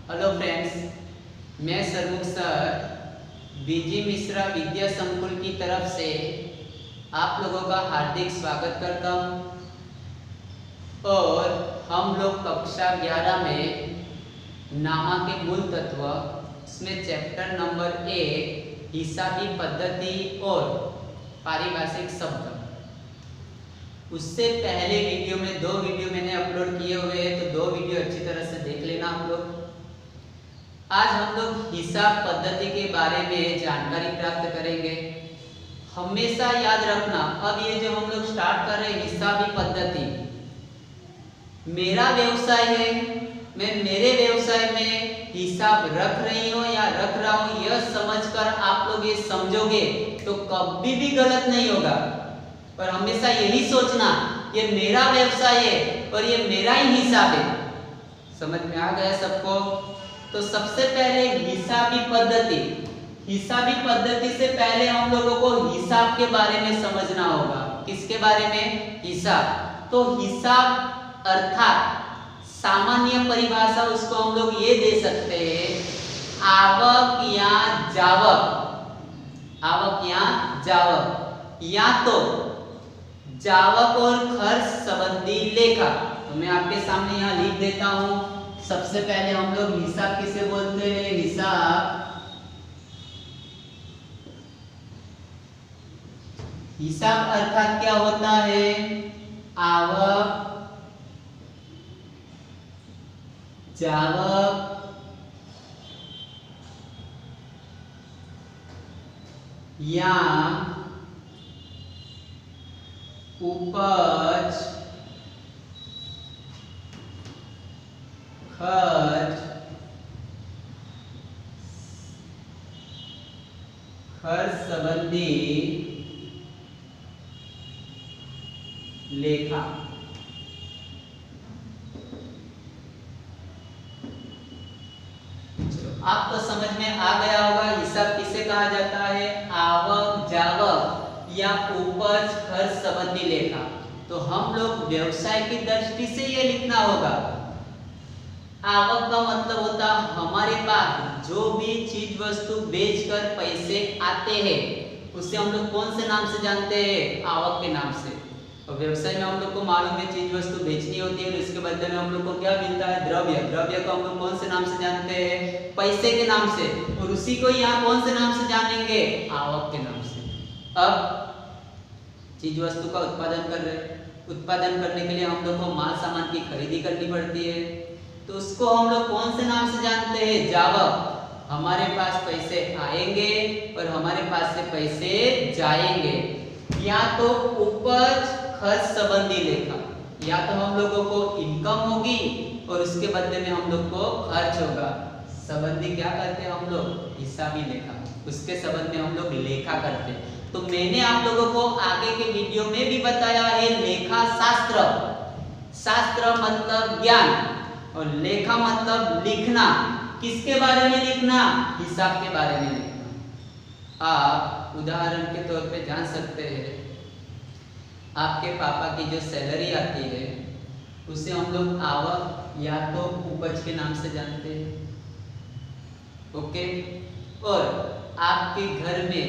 Hello friends, मैं सरमुख sir बीजी मिश्रा विद्या संकुल की तरफ से आप लोगों का हार्दिक स्वागत करता हूँ। और हम लोग कक्षा 11 में नामा के मूल तत्व इसमें चैप्टर नंबर 1 हिसाबी पद्धति और पारिभाषिक शब्द, उससे पहले वीडियो में 2 वीडियो मैंने अपलोड किए हुए हैं, तो 2 वीडियो अच्छी तरह से देख लेना आप लोग। आज हम लोग हिसाब पद्धति के बारे में जानकारी प्राप्त करेंगे। हमेशा याद रखना, अब ये जो हम लोग स्टार्ट कर रहे हैं हिसाबी पद्धति, मेरा व्यवसाय है, मैं मेरे व्यवसाय में हिसाब रख रही हूँ या रख रहा हूँ, यह समझकर आप लोग ये समझोगे तो कभी भी गलत नहीं होगा। पर हमेशा यही सोचना, ये मेरा व्यवसाय है और ये मेरा ही हिसाब है। समझ में आ गया सबको? तो सबसे पहले हिसाबी पद्धति, हिसाबी पद्धति से पहले हम लोगों को हिसाब के बारे में समझना होगा। किसके बारे में? हिसाब। तो हिसाब अर्थात सामान्य परिभाषा उसको हम लोग ये दे सकते हैं, आवक या जावक। आवक या जावक, या तो जावक और खर्च संबंधी लेखा। तो मैं आपके सामने यहाँ लिख देता हूँ। सबसे पहले हम लोग हिसाब किसे बोलते हैं? हिसाब अर्थात क्या होता है? आवक, जावक, या उपज, खर्च संबंधी लेखा। आपको समझ में आ गया होगा हिसाब किसे कहा जाता है? आवक, जावक या उपज खर्च संबंधी लेखा। तो हम लोग व्यवसाय की दृष्टि से ये लिखना होगा। आवक का मतलब होता हमारे पास जो भी चीज वस्तु बेचकर पैसे आते हैं, उससे हम लोग कौन से नाम से जानते हैं? आवक के नाम से। और व्यवसाय में हम लोग को मालूम है चीज वस्तु बेचनी होती है और इसके बदले में हम लोग को क्या मिलता है? द्रव्य। द्रव्य को हम लोग कौन से नाम से जानते हैं? पैसे के नाम से। और उसी को यहाँ कौन से नाम से जानेंगे? आवक के नाम से। अब चीज वस्तु का उत्पादन कर रहे हैं, उत्पादन करने के लिए हम लोग को माल सामान की खरीदी करनी पड़ती है, तो उसको हम लोग कौन से नाम से जानते हैं? जावक। हमारे पास पैसे आएंगे और हमारे पास से पैसे जाएंगे। या तो उपज खर्च संबंधी लेखा, या तो हम लोगों को इनकम होगी और उसके बदले में हम लोग को खर्च होगा। संबंधी क्या करते हैं हम लोग? हिसाबी लेखा। उसके संबंध में हम लोग लेखा करते हैं। तो मैंने आप लोगों को आगे के वीडियो में भी बताया है लेखा शास्त्र। शास्त्र मतलब ज्ञान और लेखा मतलब लिखना। किसके बारे में लिखना? हिसाब के बारे में लिखना। आप उदाहरण के तौर पे जान सकते हैं, आपके पापा की जो सैलरी आती है उसे हम लोग आवक या तो उपज के नाम से जानते हैं। ओके। और आपके घर में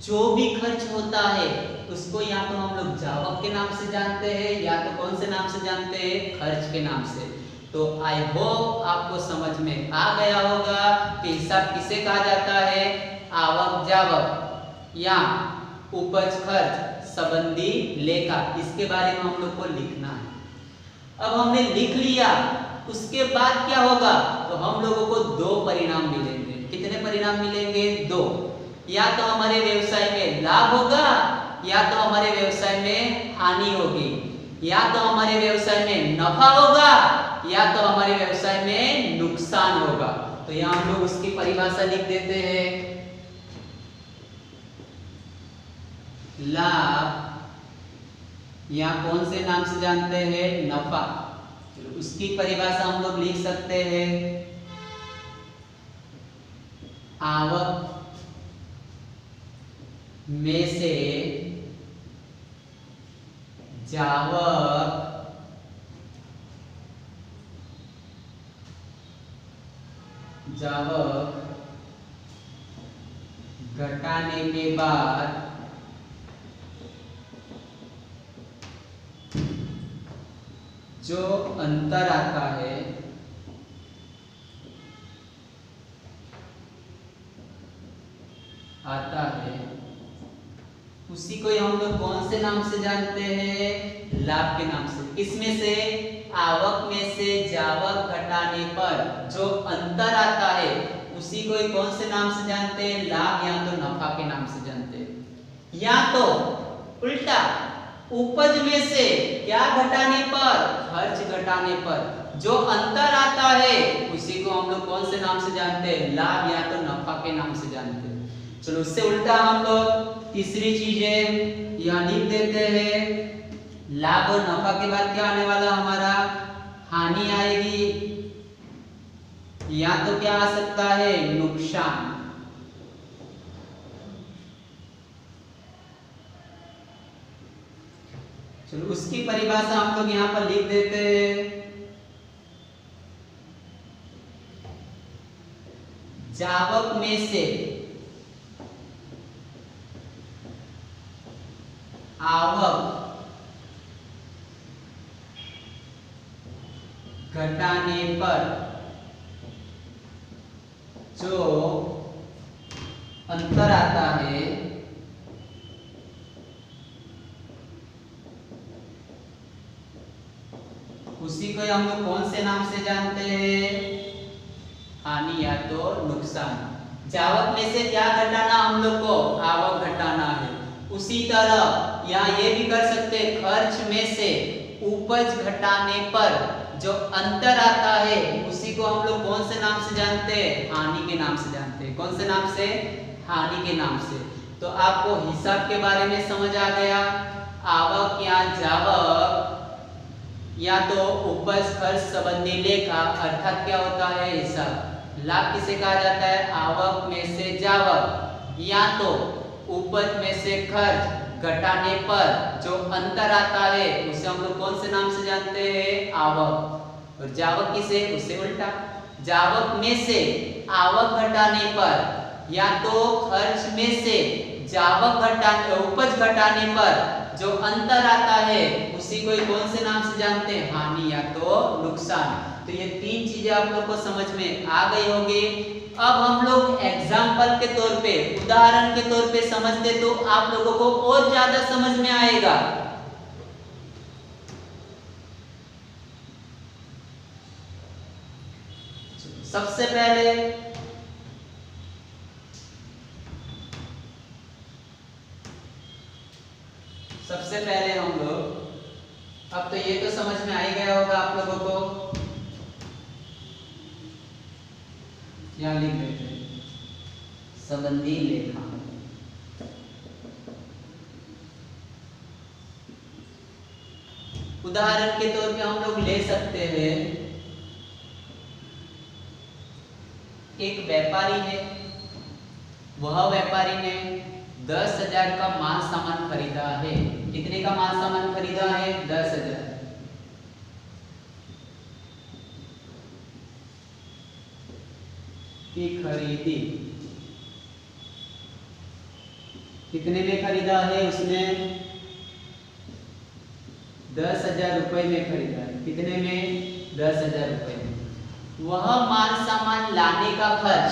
जो भी खर्च होता है उसको या तो हम लोग जावक के नाम से जानते हैं या तो कौन से नाम से जानते हैं? खर्च के नाम से। तो आई होप आपको समझ में आ गया होगा कि हिसाब किसे कहा जाता है? आवक जावक या उपज खर्च संबंधी लेखा। इसके बारे में हम लोग को लिखना है। अब हमने लिख लिया, उसके बाद क्या होगा? तो हम लोगों को 2 परिणाम मिलेंगे। कितने परिणाम मिलेंगे? 2। या तो हमारे व्यवसाय में लाभ होगा या तो हमारे व्यवसाय में हानि होगी। या तो हमारे व्यवसाय में नफा होगा या तो हमारे व्यवसाय में नुकसान होगा। तो यहाँ हम लोग उसकी परिभाषा लिख देते हैं। लाभ या कौन से नाम से जानते हैं? नफा। तो उसकी परिभाषा हम लोग लिख सकते हैं, आवक में से जावक जावक घटाने के बाद जो अंतर आता है उसी को हम लोग कौन से नाम से जानते हैं? लाभ के नाम से। किसमें से? आवक में से जावक घटाने पर जो अंतर आता है उसी को कौन से नाम से जानते हैं? लाभ या तो नफा के नाम से जानते हैं। या तो उल्टा, उपज में से क्या घटाने पर? खर्च घटाने पर जो अंतर आता है उसी को हम लोग कौन से नाम से जानते हैं? लाभ या तो नफा के नाम से जानते हैं। चलो उससे उल्टा हम लोग तीसरी चीज है, यहाँ लिख देते हैं। लाभ और नफा के बाद क्या आने वाला हमारा? हानि आएगी, या तो क्या आ सकता है? नुकसान। चलो उसकी परिभाषा हम लोग यहाँ पर लिख देते हैं। जावक में से आवक घटाने पर जो अंतर आता है उसी को हम लोग कौन से नाम से जानते हैं? हानि या तो नुकसान। जावक में से क्या घटाना हम लोग को? आवक घटाना है। उसी तरह या ये भी कर सकते हैं, खर्च में से उपज घटाने पर जो अंतर आता है उसी को हम लोग कौन से नाम से जानते हैं? हानि के नाम से जानते हैं। कौन से नाम से? हानि के नाम से। तो आपको हिसाब के बारे में समझ आ गया। आवक या जावक या तो उपज खर्च संबंधी लेखा, अर्थात क्या होता है? हिसाब। लाभ किसे कहा जाता है? आवक में से जावक या तो उपज में से खर्च घटाने पर जो अंतर आता है उसे हम लोग कौन से नाम से जानते हैं? आवक। और जावक किसे? उससे उल्टा, जावक में से आवक घटाने पर या तो खर्च में से जावक घटाने उपज घटाने पर जो अंतर आता है उसी को कौन से नाम से जानते हैं? हानि या तो नुकसान। तो ये तीन चीजें आप लोग को समझ में आ गई होगी। अब हम लोग एग्जाम्पल के तौर पे, उदाहरण के तौर पे समझते तो आप लोगों को और ज्यादा समझ में आएगा। सबसे पहले हम लोग, अब तो ये तो समझ में आ ही गया होगा आप लोगों को, यहाँ लिख देते हैं संबंधी लेखा। उदाहरण के तौर पे हम लोग ले सकते हैं, एक व्यापारी है, वह व्यापारी ने 10,000 का माल सामान खरीदा है। कितने का माल सामान खरीदा है? 10,000। की खरीदी। कितने में खरीदा है उसने? 10,000 रुपए में खरीदा है। कितने में? 10,000 रुपए में। वह माल सामान लाने का खर्च,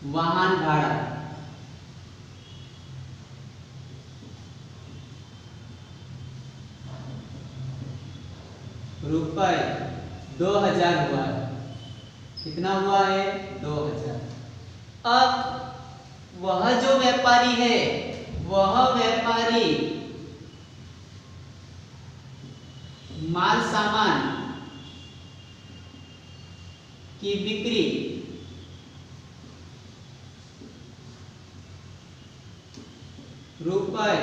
वाहन भाड़ा, रुपए 2,000 हुआ है। कितना हुआ है? 2,000। अब वह जो व्यापारी है, वह व्यापारी माल सामान की बिक्री रुपए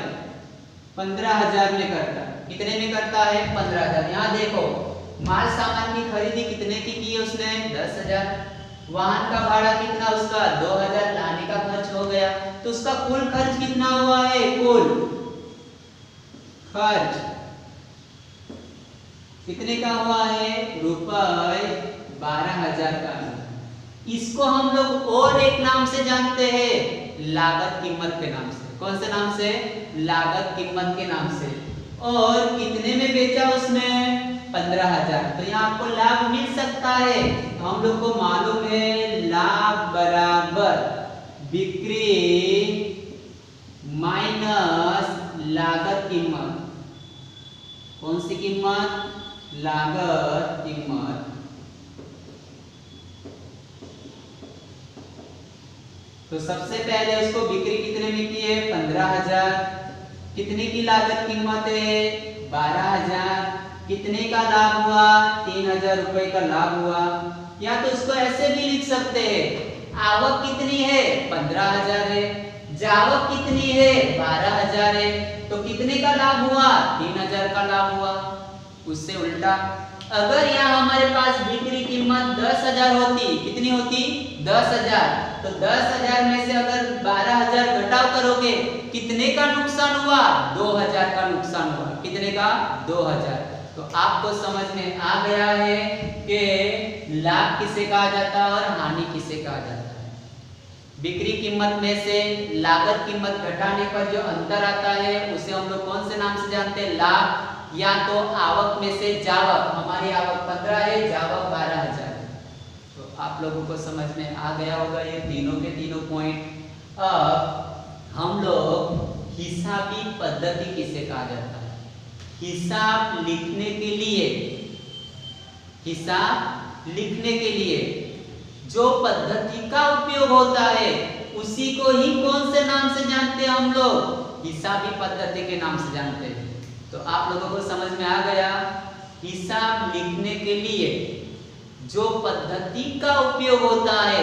15,000 में करता है। कितने में करता है? 15,000। यहाँ देखो, माल सामान की खरीदी कितने की है उसने? 10,000। वाहन का भाड़ा कितना उसका? 2,000। लाने का खर्च हो गया, तो उसका कुल खर्च कितना हुआ है? कुल खर्च कितने का हुआ है? रुपए 12,000 का अनुमान। इसको हम लोग और एक नाम से जानते हैं, लागत कीमत के नाम से। कौन से नाम से? लागत कीमत के नाम से। और कितने में बेचा उसने? 15,000। तो यहाँ आपको लाभ मिल सकता है। हम लोग को मालूम है लाभ बराबर बिक्री माइनस लागत कीमत। कौन सी कीमत? लागत कीमत। तो सबसे पहले उसको बिक्री कितने में की है? 15,000। कितने की लागत कीमत है? 12,000। कितने का लाभ हुआ? 3,000 रुपए का लाभ हुआ। या तो उसको ऐसे भी लिख सकते हैं, आवक कितनी है? 15,000 है। जावक कितनी है? 12,000 है। तो कितने का लाभ हुआ? 3,000 का लाभ हुआ। उससे उल्टा अगर यहाँ हमारे पास बिक्री कीमत 10,000 होती, कितनी होती? 10,000। तो 10,000 में से अगर 12,000 घटाव करोगे, कितने का नुकसान हुआ? 2,000 का नुकसान हुआ। कितने का? 2,000। तो आपको समझ में आ गया है कि लाभ किसे कहा जाता है और हानि किसे कहा जाता है। बिक्री कीमत में से लागत कीमत घटाने पर जो अंतर आता है उसे हम लोग कौन से नाम से जानते हैं? लाभ। या तो आवक में से जावक, हमारी आवक 15 है, जावक 12,000 है। तो आप लोगों को समझ में आ गया होगा ये तीनों के तीनों पॉइंट। अब हम लोग हिसाबी पद्धति किसे कहा जाता है? हिसाब लिखने के लिए, हिसाब लिखने के लिए जो पद्धति का उपयोग होता है उसी को ही कौन से नाम से जानते हैं हम लोग? हिसाबी पद्धति के नाम से जानते हैं। तो आप लोगों को समझ में आ गया, हिसाब लिखने के लिए जो पद्धति का उपयोग होता है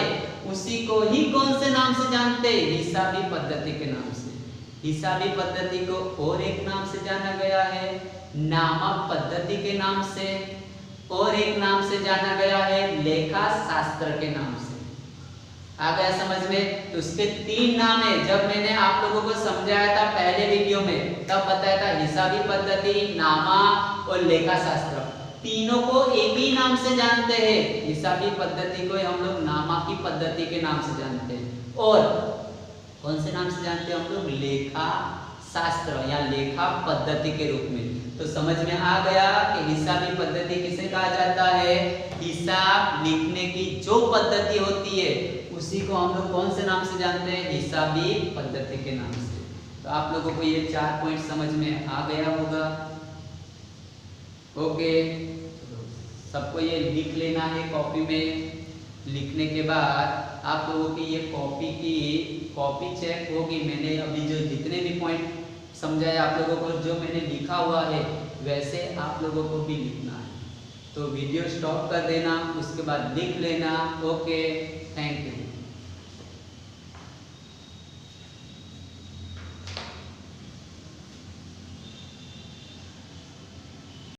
उसी को ही कौन से नाम से जानते हैं? हिसाबी पद्धति के नाम से। हिसाबी पद्धति को और एक नाम से जाना गया है, नामक पद्धति के नाम से, और एक नाम से जाना गया है लेखा शास्त्र के नाम से। आ गया समझ में? तो उसके 3 नाम है। जब मैंने आप लोगों को समझाया था पहले वीडियो में तब बताया था हिसाबी पद्धति, नामा और लेखा शास्त्र। तीनों को एक ही नाम से जानते हैं। हिसाबी पद्धति को हम लोग नामा की पद्धति के नाम से जानते हैं, और कौन से नाम से जानते हैं हम लोग? लेखा शास्त्र या लेखा पद्धति के रूप में। तो समझ में आ गया कि हिसाबी पद्धति किसे कहा जाता है? हिसाब लिखने की जो पद्धति होती है उसी को हम लोग कौन से नाम से जानते हैं? हिसाबी पद्धति के नाम से। तो आप लोगों को ये 4 पॉइंट समझ में आ गया होगा। ओके, सबको ये लिख लेना है कॉपी में। लिखने के बाद आप लोगों की ये कॉपी चेक होगी। मैंने अभी जो जितने भी पॉइंट समझाए आप लोगों को, जो मैंने लिखा हुआ है वैसे आप लोगों को भी लिखना है। तो वीडियो स्टॉप कर देना, उसके बाद लिख लेना। Okay, thank you.